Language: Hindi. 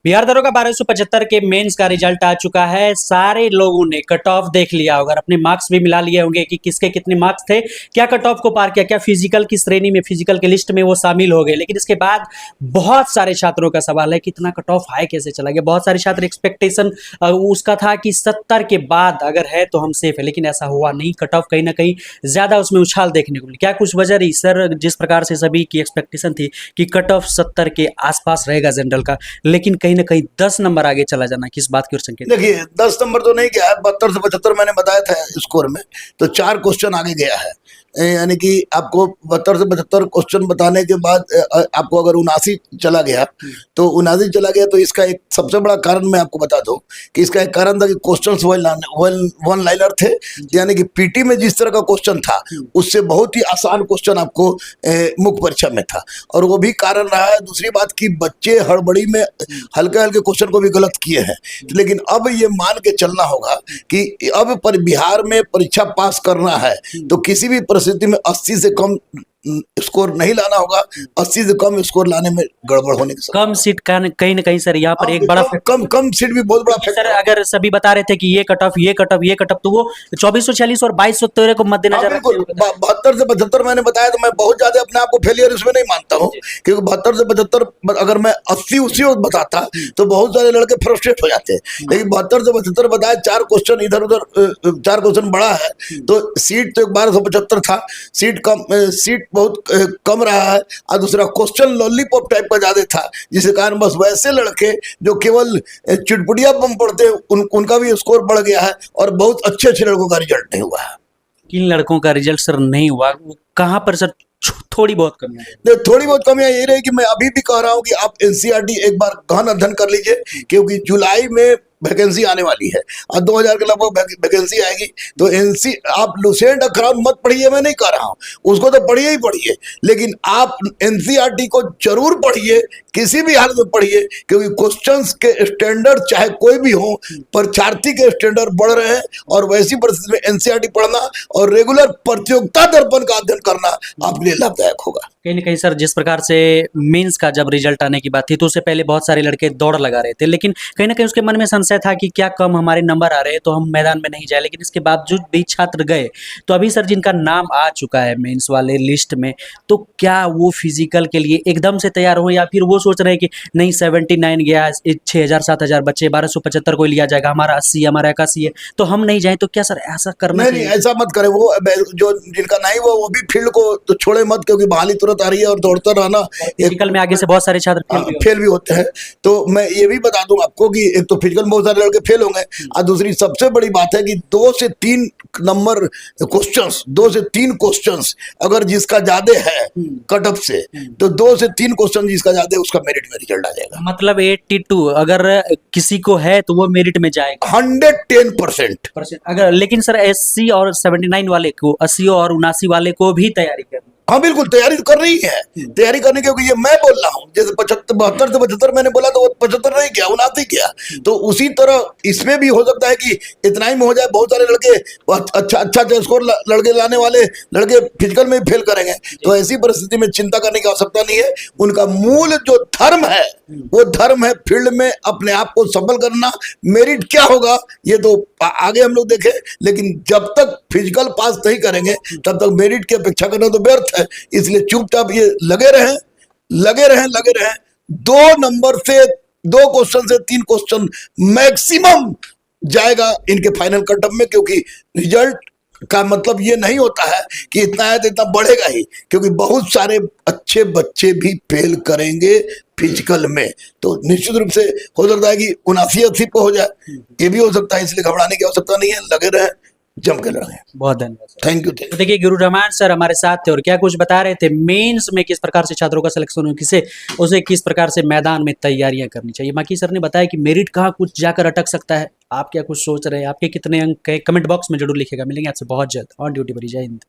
बिहार दरोगा 1275 के मेंस का रिजल्ट आ चुका है। सारे लोगों ने कट ऑफ देख लिया होगा, अपने मार्क्स भी मिला लिए होंगे कि किसके कितने मार्क्स थे, क्या कट ऑफ को पार किया, क्या फिजिकल की श्रेणी में, फिजिकल की लिस्ट में वो शामिल हो गए। लेकिन इसके बाद बहुत सारे छात्रों का सवाल है कि इतना कट ऑफ हाई कैसे चला गया। बहुत सारे छात्र एक्सपेक्टेशन उसका था कि 70 के बाद अगर है तो हम सेफ है, लेकिन ऐसा हुआ नहीं। कट ऑफ कहीं ना कहीं ज्यादा उसमें उछाल देखने को मिली। क्या कुछ वजह रही सर? जिस प्रकार से सभी की एक्सपेक्टेशन थी कि कट ऑफ 70 के आसपास रहेगा जनरल का, लेकिन कहीं ना कहीं 10 नंबर आगे चला जाना, किस बात की ओर संकेत? देखिए 10 नंबर तो नहीं गया है, 72 से 75 मैंने बताया था स्कोर में, तो 4 क्वेश्चन आगे गया है। यानी कि आपको 72 से 75 क्वेश्चन बताने के बाद आपको अगर 79 चला गया तो 79 चला गया, तो इसका एक सबसे बड़ा कारण मैं आपको बता दूं कि इसका एक कारण था कि क्वेश्चंस वन लाइनर थे। यानी कि पीटी में जिस तरह का क्वेश्चन था उससे बहुत ही आसान क्वेश्चन आपको मुख्य परीक्षा में था, और वो भी कारण रहा है। दूसरी बात की बच्चे हड़बड़ी में हल्के हल्के क्वेश्चन को भी गलत किए हैं, लेकिन अब ये मान के चलना होगा कि अब पर बिहार में परीक्षा पास करना है तो किसी भी परिस्थिति में 80 से कम स्कोर नहीं लाना होगा। 80 से कम स्कोर लाने में गड़बड़ होने की कम सीट का कहीं ना कहीं सर यहाँ पर एक बड़ा कम सीट भी बहुत बड़ा सर। अगर सभी बता रहे थे कि ये कट ऑफ तो वो 2446 और 2213 को मद्देनजर 72 से 75 मैंने बताया, तो मैं बहुत ज्यादा अपने आप को फेलियर इसमें नहीं मानता हूँ, क्योंकि 72 से 75 अगर मैं 80 उसी वक्त बताता तो बहुत सारे लड़के फ्रस्ट्रेट हो जाते हैं। लेकिन 72 से 75 बताया, 4 क्वेश्चन इधर उधर, 4 क्वेश्चन बड़ा है, तो सीट तो 1275 था, सीट बहुत कम रहा है, और दूसरा क्वेश्चन लॉलीपॉप टाइप का ज्यादा था, जिसके कारण बस वैसे लड़के जो केवल चुटपुटिया बम पढ़ते उनका भी स्कोर बढ़ गया है, और बहुत अच्छे अच्छे लड़कों का रिजल्ट नहीं हुआ है। किन लड़कों का रिजल्ट सर नहीं हुआ, कहाँ पर सर थोड़ी बहुत कमी है? थोड़ी बहुत कमियां ये रही कि मैं अभी भी कह रहा हूं कि आप एनसीईआरटी एक बार गहन अध्ययन कर लीजिए, क्योंकि जुलाई में वैकेंसी आने वाली है और 2000 के लगभग वैकेंसी आएगी। तो आप लुसेंट अखरान मत पढ़िए, मैं नहीं कह रहा हूं, उसको तो पढ़िए ही पढ़िए, लेकिन आप एनसीईआरटी को जरूर पढ़िए, किसी भी हालत में पढ़िए, क्योंकि क्वेश्चंस के स्टैंडर्ड चाहे कोई भी हो, परीक्षार्थी के स्टैंडर्ड बढ़ रहे हैं, और वैसी परिस्थिति में एनसीईआरटी पढ़ना और रेगुलर प्रतियोगिता दर्पण का अध्ययन करना आपके लिए लाभदायक होगा। कहीं ना कहीं सर जिस प्रकार से मेंस का जब रिजल्ट आने की बात थी तो उससे पहले बहुत सारे लड़के दौड़ लगा रहे थे, लेकिन कहीं ना कहीं उसके मन में संशय था कि क्या कम हमारे नंबर आ रहे हैं तो हम मैदान में नहीं जाए। लेकिन इसके बावजूद भी छात्र गए। तो अभी सर जिनका नाम आ चुका है मेंस वाले लिस्ट में, तो क्या वो फिजिकल के लिए एकदम से तैयार हो, या फिर वो सोच रहे हैं कि नहीं 79 गया, 6000 7000 बच्चे 1275 को लिया जाएगा, हमारा 80 हमारा 81 है तो हम नहीं जाए? तो क्या सर ऐसा करना नहीं, ऐसा मत करें। वो जो जिनका नहीं वो भी फील्ड को तो छोड़े मत, क्योंकि बहाली तुरंत आ रही है और दौड़ता रहना, फिजिकल में आगे से बहुत सारे छात्र फेल भी होते हैं। तो मैं ये भी बता दूं आपको कि एक तो फिजिकल में बहुत सारे लड़के फेल होंगे, और दूसरी सबसे बड़ी बात है कि 2 से 3 नंबर क्वेश्चंस, 2 से 3 क्वेश्चंस अगर जिसका ज्यादा है कट ऑफ से, तो 2 से 3 क्वेश्चन जिसका ज्यादा है उसका मेरिट में रिजल्ट आ जाएगा। मतलब 82 अगर किसी को है तो वो मेरिट में जाएगा 110%। अगर, लेकिन सर 80 और 79 वाले को, 80 और 79 वाले को भी तैयारी करनी। हाँ बिल्कुल, तैयारी कर रही है, तैयारी करने क्योंकि ये मैं बोल रहा हूँ, जैसे 72 से 75 मैंने बोला तो वो 75 नहीं किया, 79 किया, तो उसी तरह इसमें भी हो सकता है कि इतना ही में हो जाए। बहुत सारे लड़के अच्छा स्कोर लड़के लाने वाले लड़के फिजिकल में फेल करेंगे, तो ऐसी परिस्थिति में चिंता करने की आवश्यकता नहीं है। उनका मूल जो धर्म है वो धर्म है फील्ड में अपने आप को सफल करना। मेरिट क्या होगा ये तो आगे हम लोग देखें, लेकिन जब तक फिजिकल पास नहीं करेंगे तब तक मेरिट की अपेक्षा करना तो व्यर्थ है। इसलिए चुपचाप ये लगे रहें 2 नंबर से 2 क्वेश्चन से 3 क्वेश्चन मैक्सिमम जाएगा इनके फाइनल कट ऑफ में, क्योंकि रिजल्ट का मतलब ये नहीं होता है कि इतना है तो इतना बढ़ेगा ही, क्योंकि बहुत सारे अच्छे बच्चे भी फेल करेंगे फिजिकल में। तो निश्चित रूप से हो सकता है कि 79-80 पे हो जाए, ये भी हो सकता है, इसलिए घबराने की आवश्यकता नहीं है। लगे रहे, जम के लड़े। बहुत धन्यवाद, थैंक यू। तो देखिए गुरु रहमान सर हमारे साथ थे और क्या कुछ बता रहे थे मेंस में किस प्रकार से छात्रों का सिलेक्शन हो, उसे किस प्रकार से मैदान में तैयारियां करनी चाहिए। बाकी सर ने बताया कि मेरिट कहाँ कुछ जाकर अटक सकता है। आप क्या कुछ सोच रहे हैं, आपके कितने अंक है, कमेंट बॉक्स में जरूर लिखेगा। मिलेंगे आपसे बहुत जल्द। ऑन ड्यूटी पर। जय हिंद।